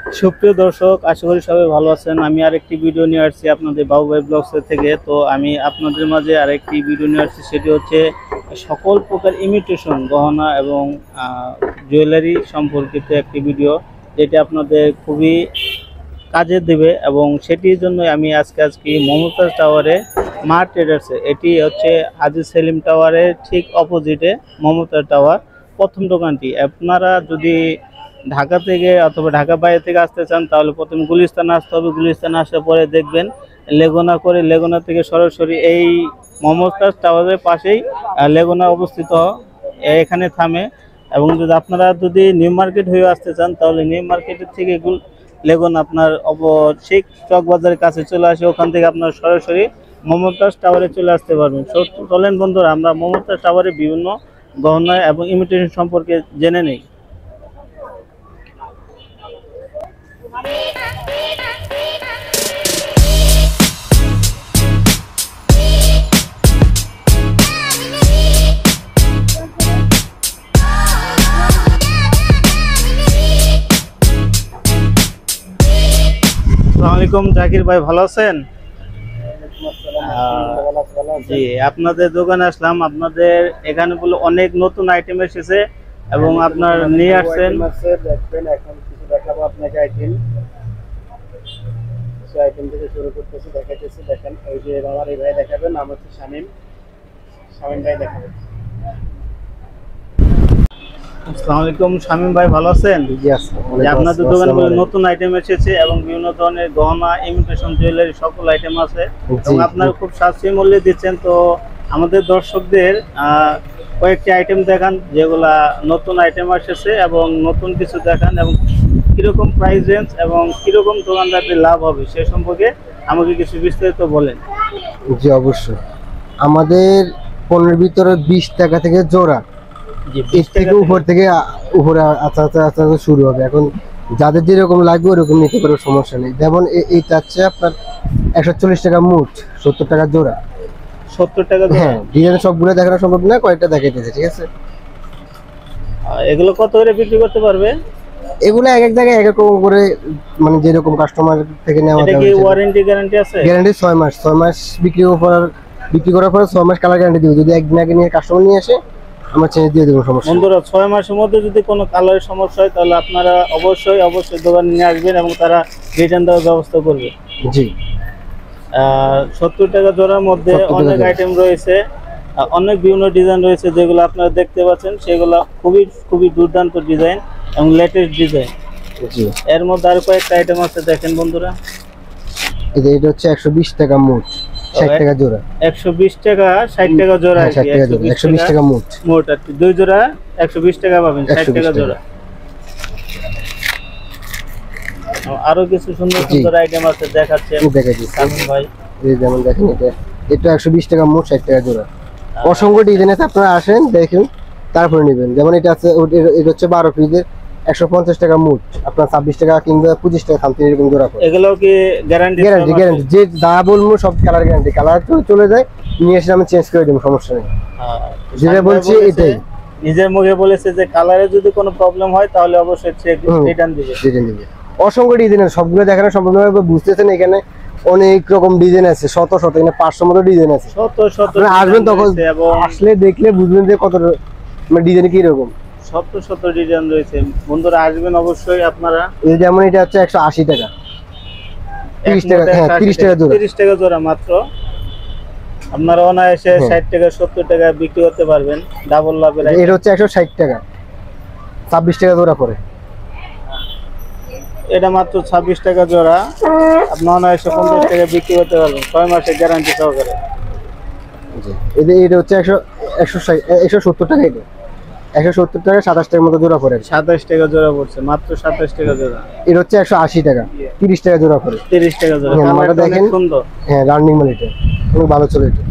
সুপ্রিয় দর্শক, আশা করি সবাই ভালো আছেন। আমি আরেকটি ভিডিও নিয়ে আসছি আপনাদের বাবু ভাই ব্লগস থেকে। তো আমি আপনাদের মাঝে আরেকটি ভিডিও নিয়ে আসছি, সেটি হচ্ছে সকল প্রকার ইমিটেশন গহনা এবং জুয়েলারি সম্পর্কিত একটি ভিডিও, যেটি আপনাদের খুবই কাজে দেবে। এবং সেটির জন্য আমি আজকে মমতাজ টাওয়ারে মা ট্রেডার্সে, এটি হচ্ছে হাজী সেলিম টাওয়ারের ঠিক অপোজিটে মমতাজ টাওয়ার প্রথম দোকানটি। আপনারা যদি ঢাকা থেকে অথবা ঢাকা বাইরে থেকে আসতে চান তাহলে প্রথমে গুলিস্তানে আসতে হবে। গুলিস্তানে আসার পরে দেখবেন লেগুনা করে, লেগুনা থেকে সরাসরি এই মমতাজ টাওয়ারের পাশেই লেগুনা অবস্থিত, এখানে থামে। এবং আপনারা যদি নিউ মার্কেট হয়ে আসতে চান তাহলে নিউ মার্কেটের থেকে লেগুনা আপনার ঠিক চক বাজারের কাছে চলে আসে, ওখান থেকে আপনার সরাসরি মমতাজ টাওয়ারে চলে আসতে পারবেন। চলেন বন্ধুরা, আমরা মমতাজ টাওয়ারে বিভিন্ন গহনা এবং ইমিটেশন সম্পর্কে জেনে নেই। আসসালামু আলাইকুম জাকির ভাই, ভালো আছেন? জি, আপনাদের দোকানে আসলাম। আপনাদের এখানে বলে অনেক নতুন আইটেম এসেছে এবং আপনার নিয়ে আসছেন। দেখবেন এখন কিছু দেখাবো আপনাকে আইটেম থেকে শুরু করতেছি, দেখাইতেছি। দেখেন এই যে আমার এই ভাই দেখাবেন, নাম হচ্ছে শামীম ভাই দেখাবেন। আসসালামু আলাইকুম শামীম ভাই, ভালো আছেন? জি আসসালামু আলাইকুম। আপনাদের দোকানে নতুন আইটেম এসেছে এবং বিভিন্ন ধরনের গহনা, ইমিটেশন জুয়েলারি সকল আইটেম আছে এবং আপনারা খুব সাশ্রয়ী মূল্যে দিচ্ছেন। তো আমাদের দর্শকদের কয়েকটি আইটেম দেখান যেগুলা নতুন আইটেম এসেছে এবং নতুন কিছু দেখান, এবং কিরকম প্রাইস রেঞ্জ এবং কিরকম দোকানদারদের লাভ হবে সে সম্পর্কে আমাকে কিছু বিস্তারিত বলেন। জি অবশ্যই, আমাদের পণ্যের ভিতরে 20 টাকা থেকে জোড়া, এর থেকে উপর থেকে উপরে আস্তে আস্তে আস্তে আস্তে শুরু হবে। এখন যাদের যেরকম লাগবে ওরকম নিতে পারবে, সমস্যা নেই। যেমন এইটা হচ্ছে আপনার 140 টাকা মুঠ, 70 টাকা জোড়া। 70 টাকা? হ্যাঁ, ডিজাইন সবগুলো দেখানো সম্ভব না, কয়েকটা দেখাইতেছে, ঠিক আছে। এগুলো কত করে বিক্রি করতে পারবে? এগুলো এক এক জায়গায় এক এক রকম করে, মানে যেরকম কাস্টমার থেকে নেওয়া যায়। কি ওয়ারেন্টি গ্যারান্টি আছে? গ্যারান্টি 6 মাস। 6 মাস বিক্রি করার পর 6 মাস কালার গ্যারান্টি দিব। যদি একদিন আগে নিয়ে কাস্টমার নিয়ে আসে আমরা চেঞ্জ দিয়ে দেবো, সমস্যা। বন্ধুরা, 6 মাসের মধ্যে যদি কোনো কালারের সমস্যা হয় তাহলে আপনারা অবশ্যই দোকানে নিয়ে আসবেন এবং তারা রিটার্ন দেওয়ার ব্যবস্থা করবে। জি। 70 টাকা জোড়ার মধ্যে অনেক আইটেম রয়েছে, অনেক বিভিন্ন ডিজাইন রয়েছে যেগুলো আপনারা দেখতে পাচ্ছেন। সেগুলো খুবই দুর্দান্ত ডিজাইন এবং লেটেস্ট ডিজাইন। জি। এর মধ্যে আরো কয়েকটা আইটেম আছে, দেখেন বন্ধুরা। এটা হচ্ছে 120 টাকা মুঠ, 60 টাকা জোড়া। 120 টাকা 60 টাকা জোড়া, 120 টাকা মুঠ। আর কি 2 জোড়া 120 টাকা পাবেন, 60 টাকা জোড়া। আরো কিছু সুন্দর সুন্দর আইটেম আছে, দেখাচ্ছেন শামীম ভাই। এই যেমন দেখেন, এটা 120 টাকা মুঠ, 60 টাকা জোড়া। অসংখ্য ডিজাইন আছে, আপনারা আসেন দেখেন তারপরে নেবেন। যেমন এটা আছে, এটা হচ্ছে 12 পিসের, 150 টাকা মুঠ, আপনার 26 টাকা কিংবা 25 টাকা সামথিং এরকম জোড়া পড়ে। এগুলো কি গ্যারান্টি? যে যা বলবো সব কালার গ্যারান্টি। কালার চলে যায় নিয়ে এসে আমি চেঞ্জ করে দেবো, সমস্যা নেই। যেটা বলছি এটাই, নিজের মুখে বলেছে যে কালারে যদি কোনো প্রবলেম হয় তাহলে অবশ্যই রিটার্ন দিবে। অসংখ্য ডিজাইন, সবগুলো দেখানো সম্ভব নয়, বুঝতেছেন। এখানে অনেক রকম ডিজাইন আছে, শত এখানে 500 মতো ডিজাইন আছে। আসবেন তখন আসলে দেখলে বুঝবেন যে কত ডিজাইন কি রকম। শত ডিজাইন রয়েছে, বন্ধুরা আসবেন অবশ্যই আপনারা। এই যেমন এটা হচ্ছে 180 টাকা, 30 টাকা, হ্যাঁ 30 টাকা জোড়া, 30 টাকা জোড়া মাত্র। আপনারা অনায়াসে 60 টাকা 70 টাকা বিক্রি করতে পারবেন, ডাবল লাভের। এটা হচ্ছে 160 টাকা, 26 টাকা জোড়া পড়ে। এটা মাত্র 26 টাকা জোড়া, আপনি অনায়াসে 50 টাকা বিক্রি করতে পারবেন, 6 মাসের গ্যারান্টি সহকারে। এটা হচ্ছে 170 টাকা, এটা 170 টাকা, 27 টাকার মতো জোড়া পড়ে। 27 টাকা জোড়া পড়ছে, মাত্র 27 টাকা জোড়া। এটা হচ্ছে 180 টাকা, 30 টাকা জোড়া পড়ে। 30 টাকা জোড়া, কালারটা দেখেন সুন্দর। হ্যাঁ, রানিং মাল, এটা খুব ভালো চলে। এটা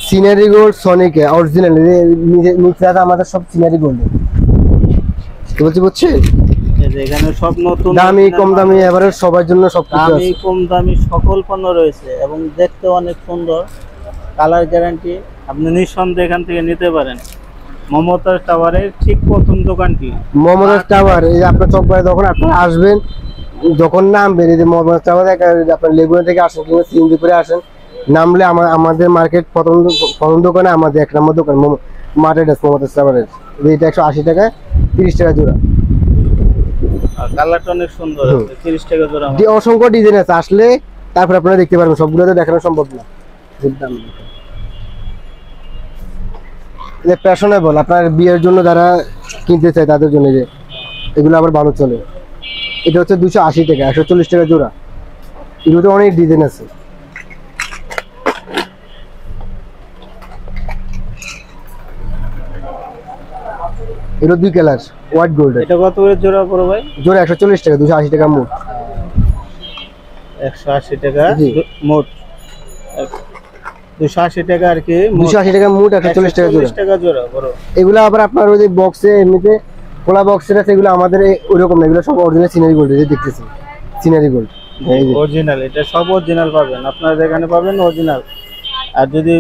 সিনারি গোল্ড সনিক অরিজিনাল, নিচে আমাদের সব সিনারি গোল্ড। বুঝছি এখানে সব নতুন দামি কম দামি এভারেজ সবার জন্য সবকিছু আছে। দামি কম দামি সকল পণ্য রয়েছে এবং দেখতে অনেক সুন্দর, কালার গ্যারান্টি আপনি নিঃসন্দেহে এখান থেকে নিতে পারেন। মমতাজ টাওয়ারের ঠিক প্রথম দোকানটি মমতাজ টাওয়ার। এই যে আপনার চকবাজারে যখন আপনারা আসবেন, যখন নামবেন, এই যে মমতাজ টাওয়ার আপনার লেগুনা থেকে আসেন কিংবা সিএনজি করে আসেন, নামলে আমাদের মার্কেট প্রথম দোকানে আমাদের 1 নম্বর দোকান মার্কেট মমতাজ টাওয়ারের। এটা 180 টাকা, 30 টাকা জোড়া। কালারটা অনেক সুন্দর, 30 টাকা জোড়া। অসংখ্য ডিজাইন আছে, আসলে তারপর আপনারা দেখতে পারবেন, সবগুলো তো দেখানো সম্ভব না। ফ্যাশনেবল, আপনার বিয়ের জন্য যারা কিনতে চায় তাদের জন্য যে এগুলো আবার ভালো চলে। এটা হচ্ছে 280 টাকা, 140 টাকা জোড়া। এগুলোতে অনেক ডিজাইন আছে। এগুলো 2 কালার, হোয়াইট গোল্ড। এটা কত করে জোড়া পড়ো ভাই? জোড়া 140 টাকা, 280 টাকা মোট। 180 টাকা মোট, 280 টাকা আর কি, 280 টাকা মোট, 140 টাকা জোড়া। 140 টাকা জোড়া বড়। এগুলো আবার আপনার ওই যে বক্সে এমনিতে খোলা বক্সের আছে, এগুলো আমাদের ওইরকম না, এগুলো সব অরিজিনাল সিনারি গোল্ড। এই যে দেখতেছেন সিনারি গোল্ড, এই যে অরিজিনাল। এটা সব অরিজিনাল পাবেন, আপনারা যেখানে পাবেন অরিজিনাল। আর যদি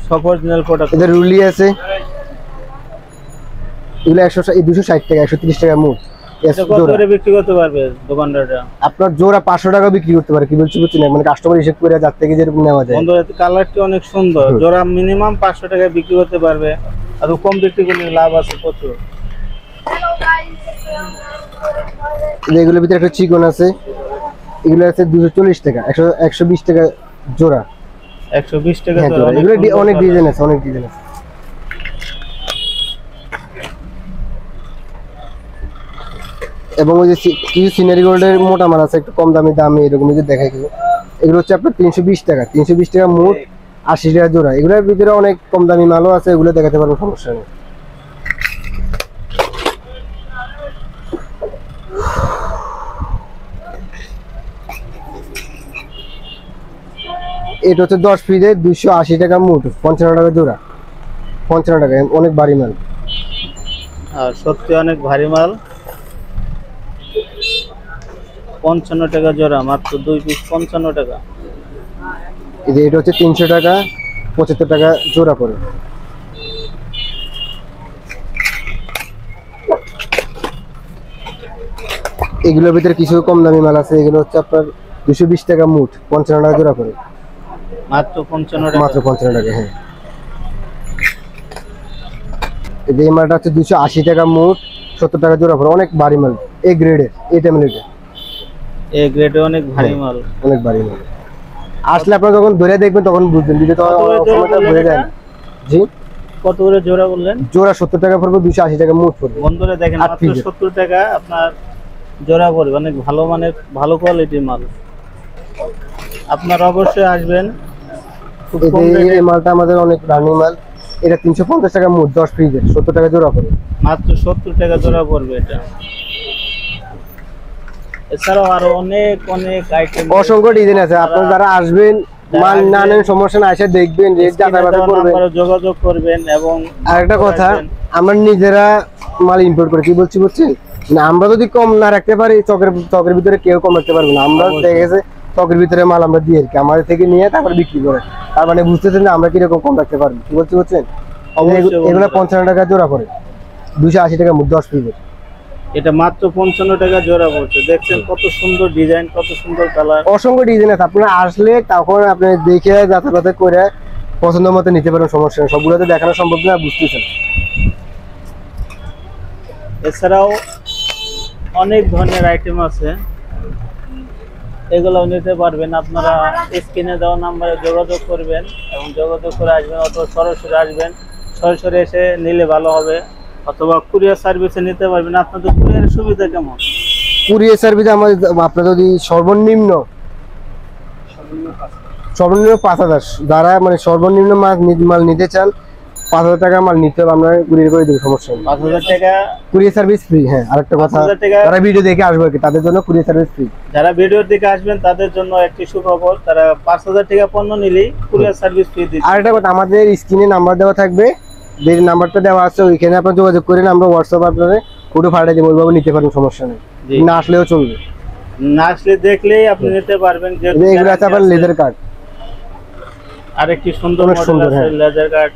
সব অরিজিনাল প্রোডাক্ট, এদের রুলি আছে, এগুলো 260 টাকা, 130 টাকা মোট। এটা কত করে বিক্রি করতে পারবে দোকানদাররা? আপনার জোড়া 500 টাকা বিক্রি করতে পারে। কি বলছি বুঝছেন, মানে কাস্টমার হিসেব করে যার থেকে যেরকম নেওয়া যায়। বন্ধুরা কালারটি অনেক সুন্দর, জোড়া মিনিমাম 500 টাকা বিক্রি করতে পারবে, আর কম বিক্রি করলে লাভ আছে প্রচুর। এগুলোর ভিতরে একটা চিকন আছে, এগুলো আছে 240 টাকা, 120 টাকা জোড়া। 120 টাকা জোড়া। এগুলো অনেক ডিজাইন আছে, অনেক ডিজাইন আছে। এবং ওই যে কিছু সিনারি গোল্ডের মোটা মাল আছে, একটু কম দামি এরকম কিছু দেখাই কিছু। এগুলো হচ্ছে আপনার 320 টাকা, 320 টাকা মোট, 80 টাকা জোড়া। এগুলোর ভিতরে অনেক কম দামি মালও আছে, এগুলো দেখাতে পারবো, সমস্যা নেই। এটা হচ্ছে 10 পিসে 280 টাকা মোট, 55 টাকা জোড়া। 55 টাকা, অনেক ভারী মাল। আর সত্যি অনেক ভারী মাল। 55 টাকা জোড়া, মাত্র 2 পিস 55 টাকা। এটা হচ্ছে 300 টাকা, 75 টাকা জোড়া পড়ে। এগুলোর ভিতরে কিছু কম দামি মাল আছে, এগুলো হচ্ছে আপনার 220 টাকা মোট, 55 টাকা জোড়া পড়ে। মাত্র 55 টাকা, মাত্র 55 টাকা। হ্যাঁ, এই মালটা হচ্ছে 280 টাকা মোট, 70 টাকা জোড়া পড়ে। অনেক ভারী মাল, এ গ্রেডের, এটা এই গ্রেডে অনেক ভারী মাল, অনেক ভারী মাল। আসলে আপনারা যখন ধরে দেখবেন তখন বুঝবেন, দিলে তো সময়টা ধরে যায় না। জি, কত করে জোড়া বললেন? জোড়া 70 টাকা পড়বে, 280 টাকা মোট পড়বে। বন্ধুরা দেখেন, মাত্র 70 টাকা আপনার জোড়া পড়বে, অনেক ভালো মানের, ভালো কোয়ালিটির মাল। আপনারা অবশ্যই আসবেন। এই মালটা আমাদের অনেক রানিং মাল। এটা 350 টাকা মোট, 10 পিসের, 70 টাকা জোড়া পড়বে। মাত্র 70 টাকা জোড়া পড়বে এটা। এছাড়াও আরো অনেক আইটেম, অসংখ্য ডিজাইন আছে। আপনারা যারা আসবেন, মাল না নেন সমস্যা না, এসে দেখবেন, রেট যাচাই করবেন, যোগাযোগ করবেন। এবং আরেকটা কথা, আমরা নিজেরা মাল ইম্পোর্ট করি। কি বলছি বুঝছেন না, আমরা যদি কম না রাখতে পারি, চকের ভিতরে কেউ কম রাখতে পারবে না। আমরা দেখে গেছে চকের ভিতরে মাল আমরা দিয়ে আর কি আমাদের থেকে নিয়ে তারপরে বিক্রি করে, তার মানে বুঝতেছেন না আমরা কিরকম কম রাখতে পারবো। কি বলছি বুঝছেন, এগুলো 55 টাকা জোড়া পড়ে, 280 টাকা মোট, 10 পিসের। এটা মাত্র 55 টাকা জোড়া পড়ছে। দেখছেন কত সুন্দর ডিজাইন, কত সুন্দর কালার, অসংখ্য ডিজাইন আছে। আপনারা আসলে তখন আপনি দেখে যাচাই করে পছন্দ মতো নিতে পারেন, সমস্যা নেই। সবগুলো তো দেখানো সম্ভব না, বুঝতেছেন। এছাড়াও অনেক ধরনের আইটেম আছে, এগুলোও নিতে পারবেন। আপনারা স্ক্রিনে দেওয়া নাম্বারে যোগাযোগ করবেন এবং যোগাযোগ করে আসবেন, অথবা সরাসরি আসবেন। সরাসরি এসে নিলে ভালো হবে, অথবা কুরিয়ার সার্ভিসে নিতে পারবেন। আপনাদের কুরিয়ারের সুবিধা কেমন? কুরিয়ার সার্ভিসে আমাদের, আপনার যদি সর্বনিম্ন 5000, যারা মানে সর্বনিম্ন মাল নিতে চান, 5000 টাকা মাল নিতে হবে, আমরা কুরিয়ার করে দেবো, সমস্যা নেই। 5000 টাকা কুরিয়ার সার্ভিস ফ্রি। হ্যাঁ, আরেকটা কথা, যারা ভিডিও দেখে আসবে তাদের জন্য কুরিয়ার সার্ভিস ফ্রি। যারা ভিডিওর দিকে আসবেন তাদের জন্য একটি সুখবর, তারা 5000 টাকা পণ্য নিলেই কুরিয়ার সার্ভিস ফ্রি দিচ্ছে। আরেকটা কথা, আমাদের স্ক্রিনে নাম্বার দেওয়া থাকবে, যে নাম্বারটা দেওয়া আছে ওইখানে আপনারা যোগাযোগ করেন, আমরা হোয়াটসঅ্যাপ আপনাদের ফটো পাঠিয়ে দেবো, ওইভাবে নিতে পারেন, সমস্যা নেই। না আসলেও চলবে, না আসলে দেখলেই আপনি নিতে পারবেন। যে এগুলো আছে আবার লেদার কার্ড, আরেকটি সুন্দর অনেক মডেল সুন্দর, আছে হ্যাঁ। Laser cut.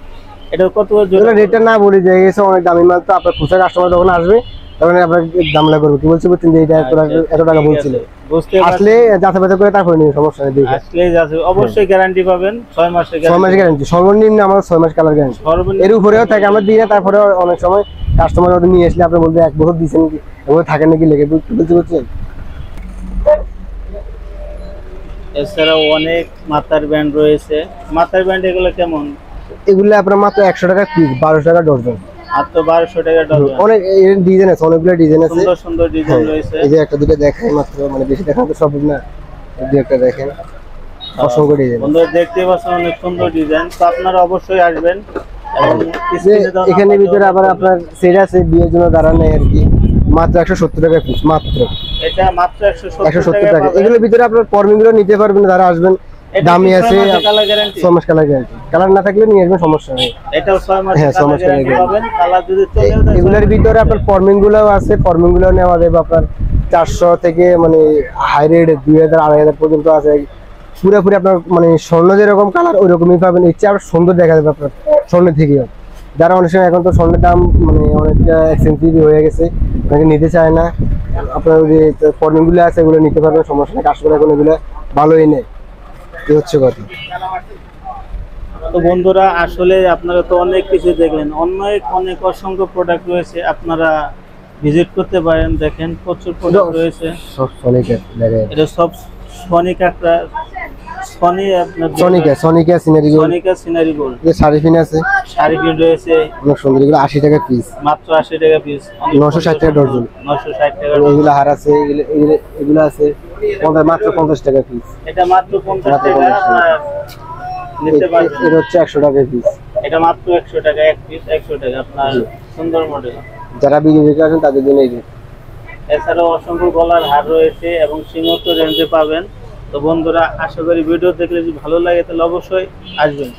এটা কত এগুলো জোড়া? রেটটা না বলে যায় গেছে, অনেক দামি মাল তো, আপনার খুচরা কাস্টমার যখন আসবে তখন আপনার দামলা করবো, কি বলছে বুঝছেন যে এটা এত টাকা ঠিক বলছিল, আছে, বুঝতে আসলে পারছি। যাচাই বাছাই করে তারপরে নিয়ে সমস্যা নেই দেখে। আসলেই আছে, অবশ্যই গ্যারান্টি পাবেন 6 মাসের 6 মাস গ্যারান্টি। গ্যারান্টি, সর্বনিম্ন আমার 6 মাস কালার গ্যারান্টি। সর্বনিম্ন এর উপরেও থাকে, আমরা দিই না, তারপরে অনেক সময় কাস্টমার ওদের নিয়ে আসলে আপনি বলতে 1 বছর দিচ্ছেন কি, এগুলো থাকে নাকি লেগে বুঝতে বুঝছেন। এছাড়াও অনেক মাথার ব্যান্ড রয়েছে। মাথার ব্যান্ড এগুলো কেমন? এগুলো আপনার মাত্র 100 টাকা পিস, 1200 টাকা ডজন। মাত্র 1200 টাকা ডজন। অনেক ডিজাইন আছে, অনেকগুলো ডিজাইন আছে, সুন্দর সুন্দর ডিজাইন হ্যাঁ। রয়েছে। এই যে একটা দুটো দেখাই মাত্র, মানে বেশি দেখানো তো সম্ভব না, দুই একটা দেখেন, অসংখ্য ডিজাইন। বন্ধুরা দেখতে পাচ্ছেন অনেক সুন্দর ডিজাইন, তো আপনারা অবশ্যই আসবেন। এবং যে স্ক্রিনে দেওয়া এখানে নাম্বার ভিতরে আবার যোগাযোগ আপনার সেট আছে বিয়ের জন্য দাঁড়ানো আর কি, মাত্র 170 টাকা পিস, মাত্র করবেন। এটা মাত্র 170 170 টাকা টাকা। পাবেন। এগুলোর ভিতরে আপনার ফর্মিং গুলো নিতে পারবেন যারা আসবেন, দামি আছে, কালার গ্যারান্টি। 6 মাস কালার গ্যারান্টি, কালার না থাকলে নিয়ে আসবেন, সমস্যা নেই। এটাও 6 মাস হ্যাঁ, 6 কালার মাস গ্যারান্টি guarantee পাবেন। কালার যদি চলেও যায়, এগুলোর ভিতরে আপনার ফর্মিং গুলো আছে, ফর্মিং গুলো নেওয়া যাবে আপনার 400 থেকে মানে হাই রেট 2000 2500 পর্যন্ত আছে। পুরোপুরি আপনার মানে স্বর্ণ যেরকম কালার ওই রকমই পাবেন, ইচ্ছে আরো সুন্দর দেখা যাবে আপনার স্বর্ণের থেকেও। যারা অনেক সময় এখন তো স্বর্ণের দাম মানে অনেকটা এক্সপেন্সিভ হয়ে গেছে, অনেকে নিতে চায় না, আপনার ওই যে ফর্মিং গুলো আছে এগুলো নিতে পারবেন, সমস্যা নেই, কাস্টমার এখন এগুলো ভালোই নেয়, এই হচ্ছে কথা। তো বন্ধুরা আসলে আপনারা তো অনেক কিছু দেখলেন, অনেক অনেক অসংখ্য প্রোডাক্ট রয়েছে, আপনারা ভিজিট করতে পারেন। দেখেন প্রচুর প্রোডাক্ট রয়েছে। সব সনিকা লাগে, এটা সব সনিকা আপনার Sonica scenery gold, Sonica scenery gold. যে শাড়ি ফিন আছে শাড়ি পিন রয়েছে অনেক সুন্দর, এগুলো 80 টাকা পিস, মাত্র 80 টাকা পিস, 960 টাকা ডজন। 960 টাকা ডজন। এগুলো হার আছে, এগুলো আছে মাত্র 50 টাকা পিস, এটা মাত্র 50 মাত্র টাকা 50 টাকা। আপনার নিতে পারবেন। এটা হচ্ছে 100 টাকা পিস, এটা মাত্র 100 টাকা, এক পিস 100 টাকা, আপনার জি। সুন্দর মডেল। যারা বিক্রি করতে আসেন তাদের জন্য এই যে। এছাড়াও অসংখ্য গলার হার রয়েছে এবং সীমিত রেঞ্জে পাবেন। তো বন্ধুরা আশা করি ভিডিও দেখলে যদি ভালো লাগে তাহলে অবশ্যই আসবেন।